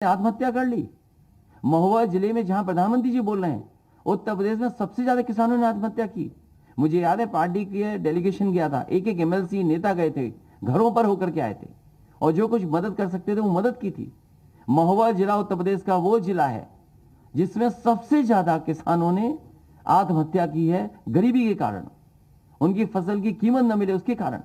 आत्महत्या कर ली। महुआ जिले में जहां प्रधानमंत्री जी बोल रहे हैं, उत्तर प्रदेश में सबसे ज्यादा किसानों ने आत्महत्या की। मुझे याद है पार्टी के डेलीगेशन गया था, एक एक एमएलसी नेता गए थे, घरों पर होकर के आए थे और जो कुछ मदद कर सकते थे वो मदद की थी। महुआ जिला उत्तर प्रदेश का वो जिला है जिसमें सबसे ज्यादा किसानों ने आत्महत्या की है, गरीबी के कारण, उनकी फसल की कीमत न मिले उसके कारण।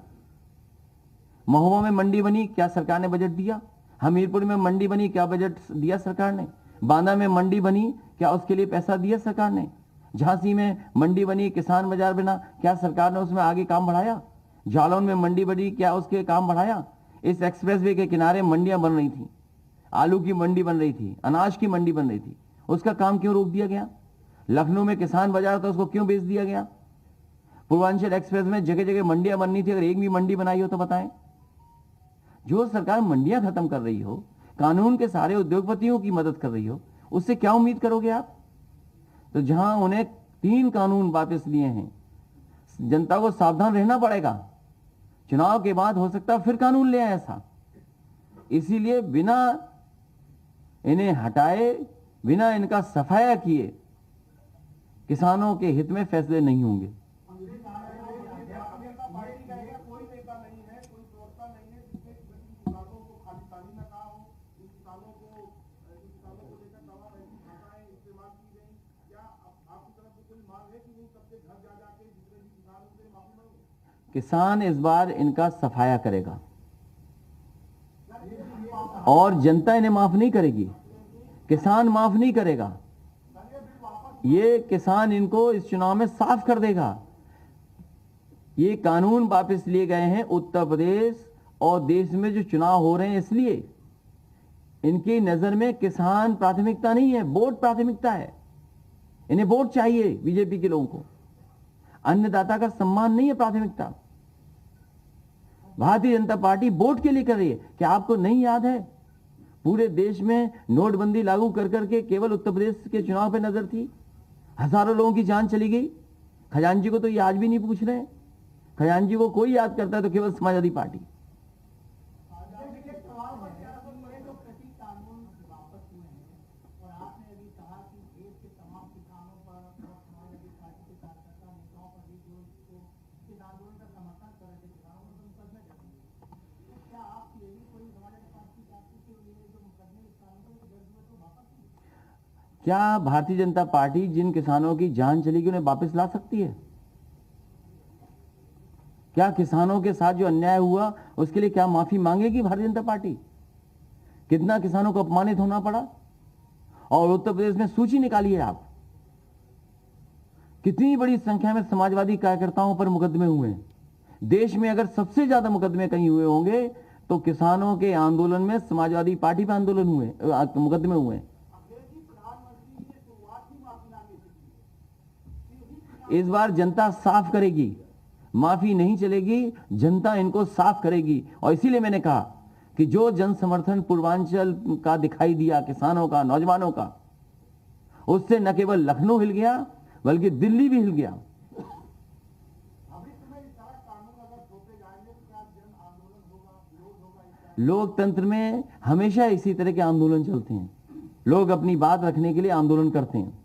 महुआ में मंडी बनी, क्या सरकार ने बजट दिया? हमीरपुर में मंडी बनी, क्या बजट दिया सरकार ने? बांदा में मंडी बनी, क्या उसके लिए पैसा दिया सरकार ने? झांसी में मंडी बनी, किसान बाजार बना, क्या सरकार ने उसमें आगे काम बढ़ाया? जालौन में मंडी बनी, क्या उसके काम बढ़ाया? इस एक्सप्रेसवे के किनारे मंडियां बन रही थी, आलू की मंडी बन रही थी, अनाज की मंडी बन रही थी, उसका काम क्यों रोक दिया गया? लखनऊ में किसान बाजार था, उसको क्यों बेच दिया गया? पूर्वांचल एक्सप्रेस में जगह जगह मंडियां बननी थी, अगर एक भी मंडी बनाई हो तो बताएं। जो सरकार मंडियां खत्म कर रही हो, कानून के सारे उद्योगपतियों की मदद कर रही हो, उससे क्या उम्मीद करोगे आप? तो जहां उन्हें 3 कानून वापस लिए हैं, जनता को सावधान रहना पड़ेगा। चुनाव के बाद हो सकता है फिर कानून ले आए ऐसा। इसीलिए बिना इन्हें हटाए, बिना इनका सफाया किए किसानों के हित में फैसले नहीं होंगे। किसान इस बार इनका सफाया करेगा और जनता इन्हें माफ नहीं करेगी, किसान माफ नहीं करेगा। ये किसान इनको इस चुनाव में साफ कर देगा। ये कानून वापस लिए गए हैं उत्तर प्रदेश और देश में जो चुनाव हो रहे हैं, इसलिए इनकी नजर में किसान प्राथमिकता नहीं है, वोट प्राथमिकता है। इन्हें वोट चाहिए, बीजेपी के लोगों को अन्नदाता का सम्मान नहीं है प्राथमिकता। भारतीय जनता पार्टी वोट के लिए कर रही है। क्या आपको नहीं याद है पूरे देश में नोटबंदी लागू कर करके केवल उत्तर प्रदेश के चुनाव पे नजर थी, हजारों लोगों की जान चली गई। खजांची को तो ये आज भी नहीं पूछ रहे हैं। खजांची को कोई याद करता है तो केवल समाजवादी पार्टी। क्या भारतीय जनता पार्टी जिन किसानों की जान चली गई उन्हें वापस ला सकती है? क्या किसानों के साथ जो अन्याय हुआ उसके लिए क्या माफी मांगेगी भारतीय जनता पार्टी? कितना किसानों को अपमानित होना पड़ा? और उत्तर प्रदेश में सूची निकालिए आप, कितनी बड़ी संख्या में समाजवादी कार्यकर्ताओं पर मुकदमे हुए हैं। देश में अगर सबसे ज्यादा मुकदमे कहीं हुए होंगे तो किसानों के आंदोलन में समाजवादी पार्टी पर आंदोलन हुए, मुकदमे हुए। इस बार जनता साफ करेगी, माफी नहीं चलेगी, जनता इनको साफ करेगी। और इसीलिए मैंने कहा कि जो जन समर्थन पूर्वांचल का दिखाई दिया, किसानों का, नौजवानों का, उससे न केवल लखनऊ हिल गया बल्कि दिल्ली भी हिल गया। लोकतंत्र में हमेशा इसी तरह के आंदोलन चलते हैं। लोग अपनी बात रखने के लिए आंदोलन करते हैं।